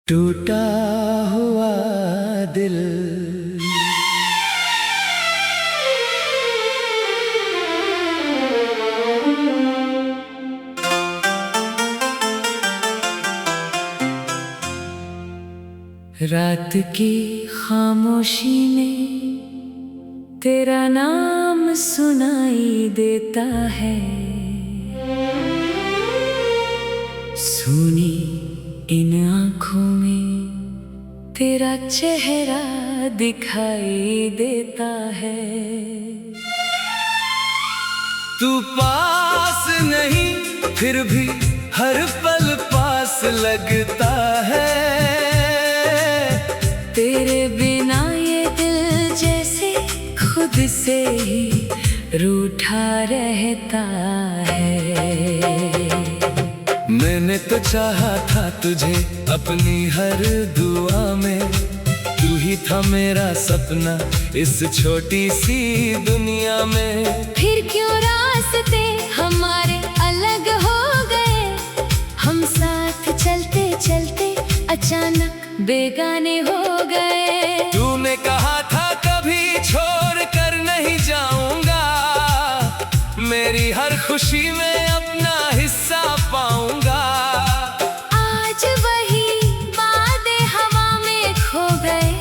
टूटा हुआ दिल। रात की खामोशी में तेरा नाम सुनाई देता है। सुनी इन आँखों में तेरा चेहरा दिखाई देता है। तू पास नहीं फिर भी हर पल पास लगता है। तेरे बिना ये दिल जैसे खुद से ही रूठा रहता है। मैंने तो चाहा था तुझे अपनी हर दुआ में, तू ही था मेरा सपना इस छोटी सी दुनिया में। फिर क्यों रास्ते हमारे अलग हो गए, हम साथ चलते चलते अचानक बेगाने हो गए। तूने कहा था कभी छोड़ कर नहीं जाऊंगा, मेरी हर खुशी में अपना हिस्सा पाऊंगा। आज वही वादे हवा में खो गए,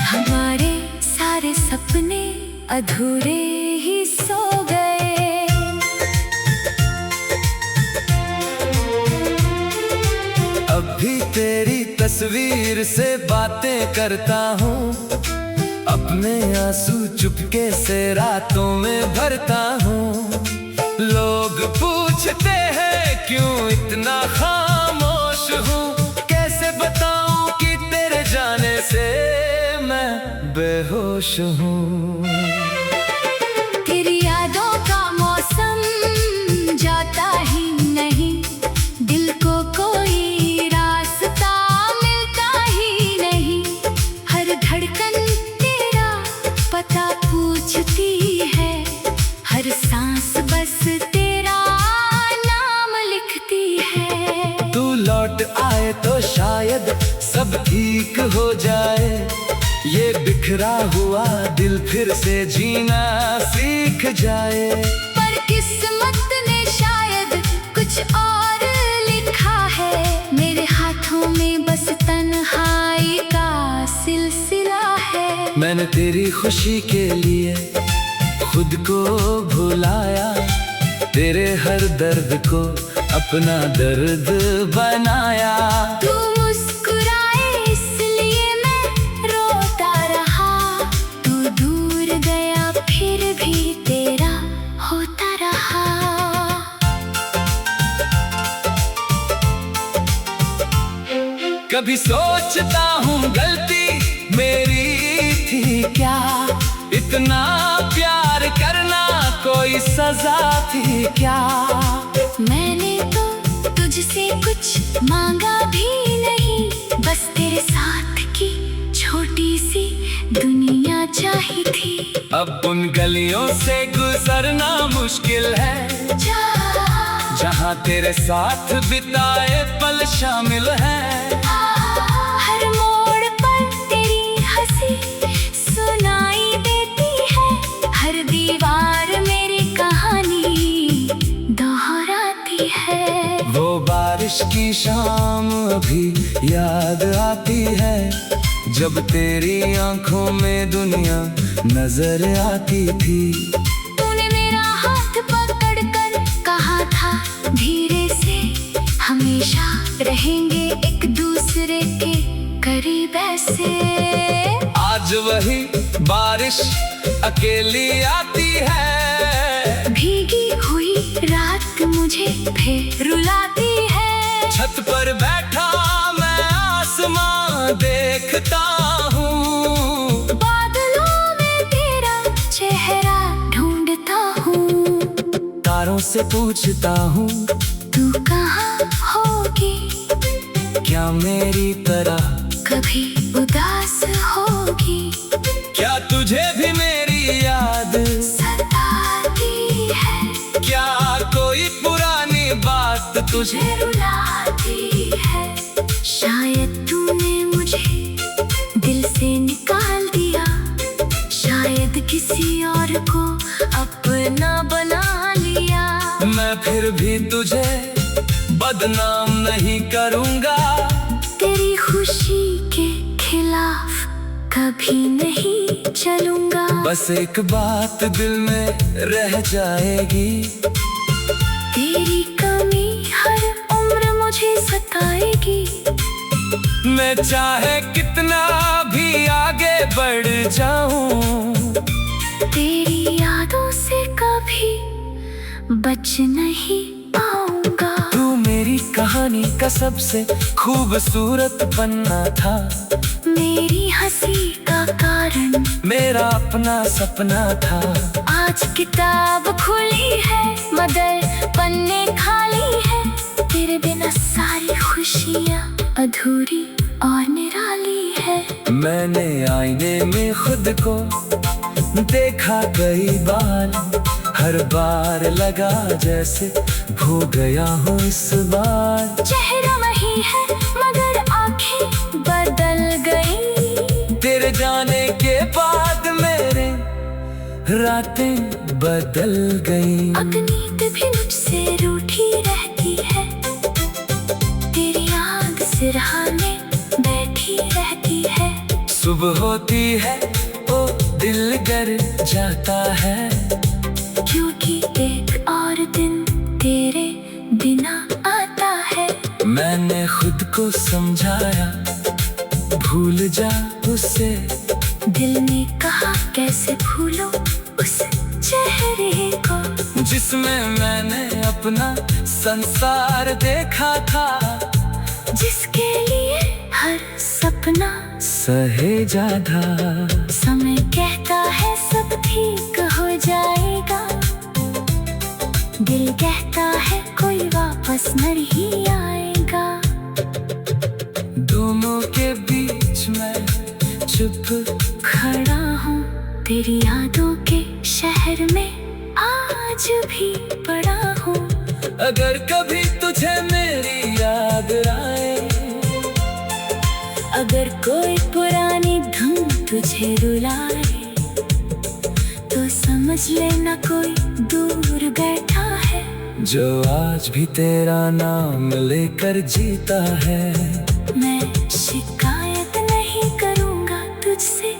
हमारे सारे सपने अधूरे ही सो गए। अब भी तेरी तस्वीर से बातें करता हूँ, अपने आंसू चुपके से रातों में भरता हूँ। लोग पूछते हैं क्यों इतना खामोश हूँ, कैसे बताऊं कि तेरे जाने से मैं बेहोश हूँ। तेरी यादों का मौसम जाता ही नहीं, दिल को कोई रास्ता मिलता ही नहीं। हर धड़कन तेरा पता पूछती है, हर सांस बस तेरा नाम लिखती है। तू लौट आए तो शायद सब ठीक हो जाए, ये बिखरा हुआ दिल फिर से जीना सीख जाए। पर किस्मत ने शायद कुछ और लिखा है, मेरे हाथों में बस तन्हाई का सिलसिला है। मैंने तेरी खुशी के लिए खुद को भुलाया, तेरे हर दर्द को अपना दर्द बनाया। तू मुस्कुराए इसलिए मैं रोता रहा, तू दूर गया फिर भी तेरा होता रहा। कभी सोचता हूँ गलती मेरी थी क्या, इतना प्यार करना कोई सजा थी क्या। मैंने तो तुझसे कुछ मांगा भी नहीं, बस तेरे साथ की छोटी सी दुनिया चाहिए थी। अब उन गलियों से गुजरना मुश्किल है, जहाँ तेरे साथ बिताए पल शामिल हैं। हर मोड़ पर तेरी हंसी सुनाई देती है, हर दीवार मेरी कहानी दोहराती है। वो बारिश की शाम अभी याद आती है, जब तेरी आंखों में दुनिया नजर आती थी। तूने मेरा हाथ पकड़कर कहा था धीरे से, हमेशा रहेंगे एक दूसरे के करीब ऐसे। आज वही बारिश अकेली आती है, भीगी हुई रात मुझे फिर रुलाती है। छत पर बैठा मैं आसमां देखता हूँ, बादलों में तेरा चेहरा ढूंढता हूँ। तारों से पूछता हूँ तू कहाँ होगी, क्या मेरी तरह कभी उदास होगी। क्या तुझे भी मेरी याद सताती है, क्या कोई पुरानी बात तुझे रुलाती है। शायद तूने मुझे दिल से निकाल दिया, शायद किसी और को अपना बना लिया। मैं फिर भी तुझे बदनाम नहीं करूँगा, तेरी खुशी के खिलाफ कभी नहीं चलूँगा। बस एक बात दिल में रह जाएगी, तेरी कमी हर उम्र मुझे सताएगी। मैं चाहे कितना भी आगे बढ़ जाऊं, तेरी यादों से कभी बच नहीं पाऊंगा। तू मेरी कहानी का सबसे खूबसूरत पन्ना था, मेरी हंसी का कारण मेरा अपना सपना था। आज किताब खुली है मगर पन्ने खाली है, तेरे बिना सारी खुशियाँ अधूरी और निराली है। मैंने आईने में खुद को देखा कई बार, हर बार लगा जैसे खो गया हूँ इस बार। चेहरा वही है मगर आँखें बदल गई, तेरे जाने के बाद मेरे रातें बदल गई। अब नींद भी मुझसे रूठी रहती है, तेरी याद सिरहाने बैठी रहती है। सुबह होती है ओ दिल गर जाता है, क्योंकि एक और दिन तेरे बिना आता है। मैंने खुद को समझाया भूल जा उसे, दिल ने कहा कैसे भूलो उस चेहरे को, जिसमें मैंने अपना संसार देखा था, जिसके लिए हर सपना सहेजा था। समय कहता है सब ठीक हो जाएगा, दिल कहता है कोई वापस नहीं आएगा। दोनों के बीच में चुप खड़ा हूँ तेरी यादों के शहर में, आज भी पड़ा हूँ। अगर कभी तुझे मेरी याद आए, अगर कोई पुरानी धुन तुझे रुलाए, तो समझ लेना कोई दूर बैठा है, जो आज भी तेरा नाम लेकर जीता है। मैं शिकायत नहीं करूँगा तुझसे,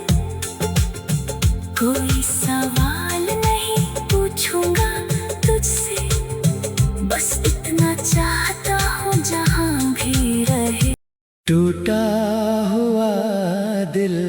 कोई सवाल नहीं पूछूंगा तुझसे, बस इतना चाहता हूँ जहाँ भी रहे टूटा हुआ दिल।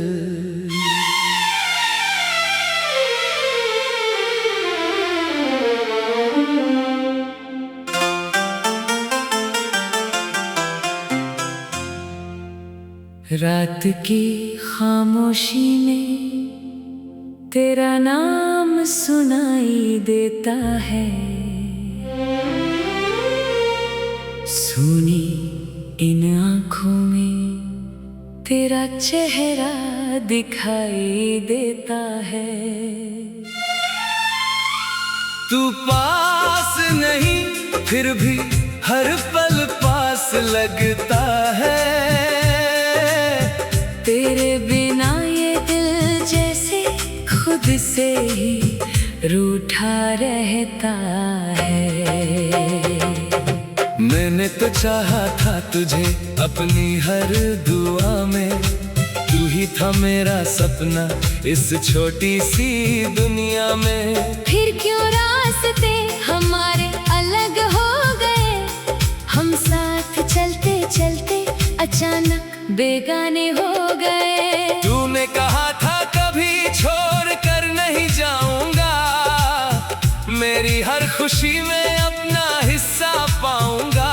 रात की खामोशी में तेरा नाम सुनाई देता है, सुनी इन आँखों में तेरा चेहरा दिखाई देता है। तू पास नहीं फिर भी हर पल पास लगता है, तेरे बिना ये दिल जैसे खुद से ही रूठा रहता है। मैंने तो चाहा था तुझे अपनी हर दुआ में, तू ही था मेरा सपना इस छोटी सी दुनिया में। फिर क्यों रास्ते हमारे अलग हो गए, हम साथ चलते चलते अचानक बेगाने हो गए। तूने कहा था कभी छोड़ कर नहीं जाऊंगा, मेरी हर खुशी में अपना हिस्सा पाऊंगा।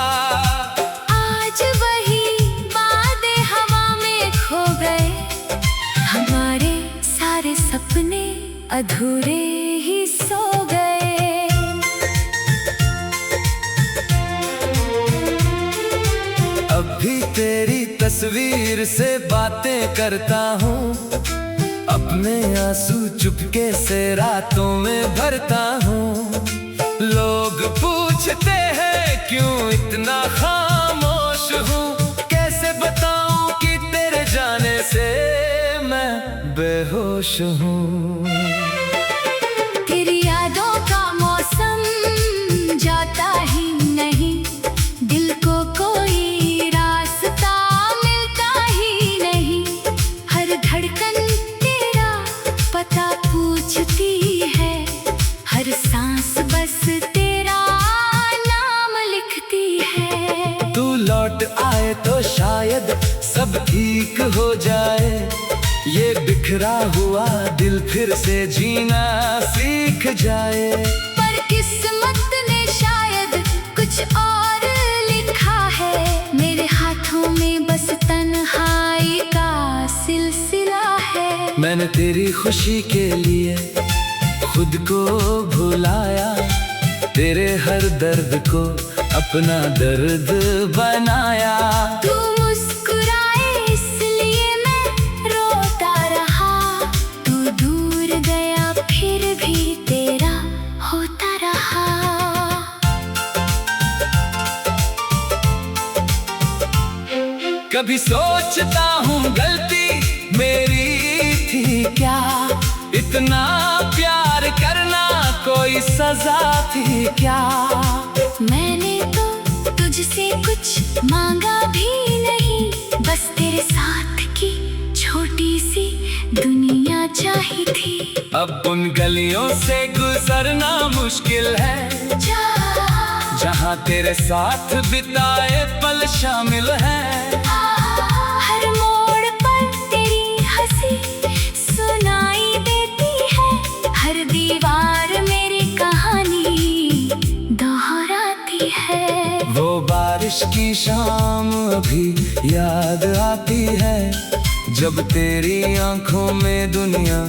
आज वही बातें हवा में खो गए, हमारे सारे सपने अधूरे ही सो गए। अब भी तेरी तस्वीर से बातें करता हूँ, अपने आंसू चुपके से रातों में भरता हूँ। लोग पूछते हैं क्यों इतना खामोश हूँ, कैसे बताऊं कि तेरे जाने से मैं बेहोश हूँ। तेरी यादों का मौसम जाता ही नहीं, दिल को कोई रास्ता मिलता ही नहीं। हर धड़कन तेरा पता पूछती है, हर सांस बस तेरा नाम लिखती है। तू लौट आए तो शायद सब ठीक हो जाए, ये बिखरा हुआ दिल फिर से जीना सीख जाए। पर किस्मत ने शायद कुछ और लिखा है, मेरे हाथों में बस तन्हाई का सिलसिला है। मैंने तेरी खुशी के लिए खुद को भुलाया, तेरे हर दर्द को अपना दर्द बनाया। तू मुस्कुराए इसलिए मैं रोता रहा, तू दूर गया फिर भी तेरा होता रहा। कभी सोचता हूँ गलती मेरी थी क्या, इतना प्यार करना कोई सजा थी क्या। मैंने तो तुझसे कुछ मांगा भी नहीं, बस तेरे साथ की छोटी सी दुनिया चाहिए थी। अब उन गलियों से गुजरना मुश्किल है, जहाँ तेरे साथ बिताए पल शामिल हैं। हर मोड़ पर तेरी हंसी सुनाई देती है, हर दीवार मेरी कहानी दोहराती है। वो बारिश की शाम अभी याद आती है, जब तेरी आंखों में दुनिया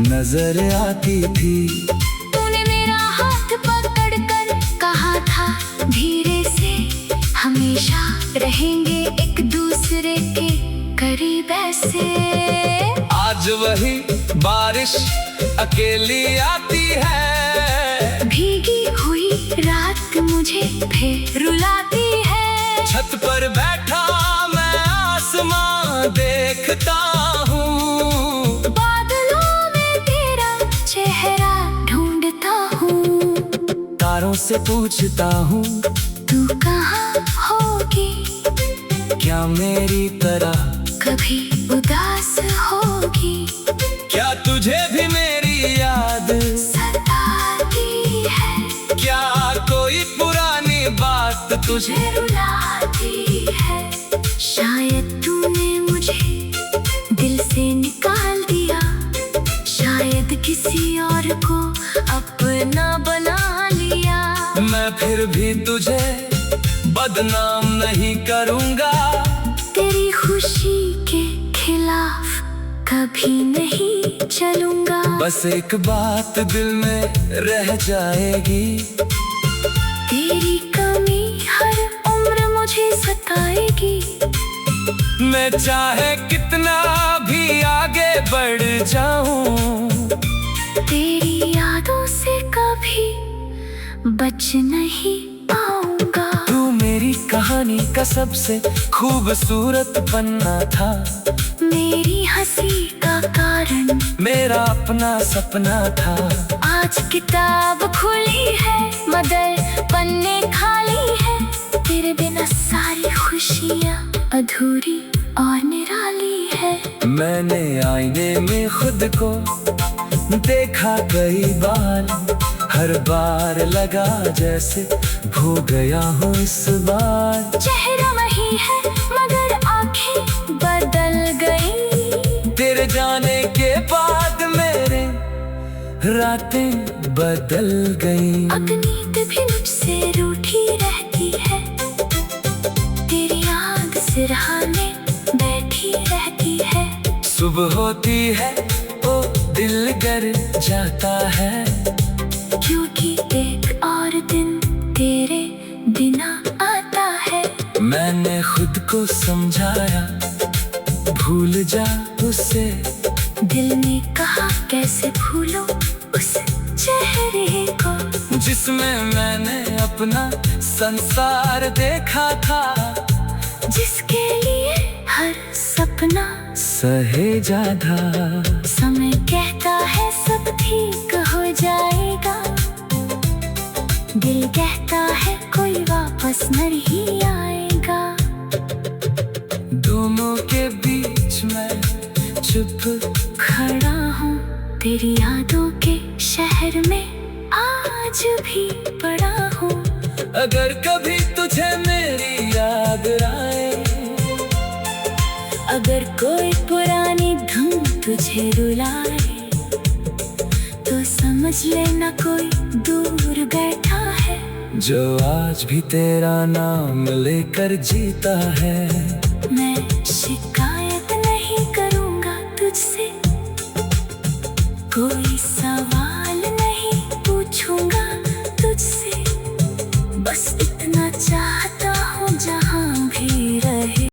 नजर आती थी। तूने मेरा हाथ पकड़ कर कहा था धीरे से, हमेशा रहेंगे एक दूसरे के करीब ऐसे। आज वही बारिश अकेली आती है, भीगी हुई रात मुझे फिर रुलाती है। छत पर बैठा मैं आसमां देखता हूँ, बादलों में तेरा चेहरा ढूंढता हूँ। तारों से पूछता हूँ तू कहाँ होगी, क्या मेरी तरह कभी उदास होगी। क्या तुझे भी मेरी याद सताती है, क्या कोई पुरानी बात तुझे रुलाती है। शायद तूने मुझे दिल से निकाल दिया, शायद किसी और को अपना बना लिया। मैं फिर भी तुझे बदनाम नहीं करूँगा, तेरी खुशी के खिलाफ कभी नहीं चलूंगा। बस एक बात दिल में रह जाएगी, तेरी कमी हर उम्र मुझे सताएगी। मैं चाहे कितना भी आगे बढ़ जाऊं, तेरी यादों से कभी बच नहीं पाऊंगा। तू मेरी कहानी का सबसे खूबसूरत पन्ना था, मेरी हंसी का कारण मेरा अपना सपना था। आज किताब खुली है मगर पन्ने खाली है, तेरे बिना सारी खुशियाँ अधूरी और निराली है। मैंने आईने में खुद को देखा कई बार, हर बार लगा जैसे भू गया हूँ इस बार। चेहरा वही है मगर आँखें बदल गई, तेरे जाने के बाद मेरे रातें बदल गई। अब नींद भी मुझसे रूठी रहती है, तेरी याद सिरहाने बैठी रहती है। सुबह होती है ओ दिल गर जाता है, क्योंकि एक और दिन तेरे बिना आता है। मैंने खुद को समझाया भूल जा उसे, दिल ने कहा कैसे भूलो उस चेहरे को, जिसमें मैंने अपना संसार देखा था, जिसके लिए हर सपना सहेजा था। समय कहता है सब ठीक हो जाएगा, दिल कहता है कोई वापस नहीं आएगा। दोनों के बीच में चुप खड़ा हूँ तेरी यादों के शहर में, आज भी पड़ा हूँ। अगर कभी तुझे मेरी याद आए, अगर कोई पुरानी धुन तुझे रुलाए, तो समझ लेना कोई दूर बैठा है, जो आज भी तेरा नाम लेकर जीता है। मैं शिकायत नहीं करूँगा तुझसे, कोई सवाल नहीं पूछूंगा तुझसे, बस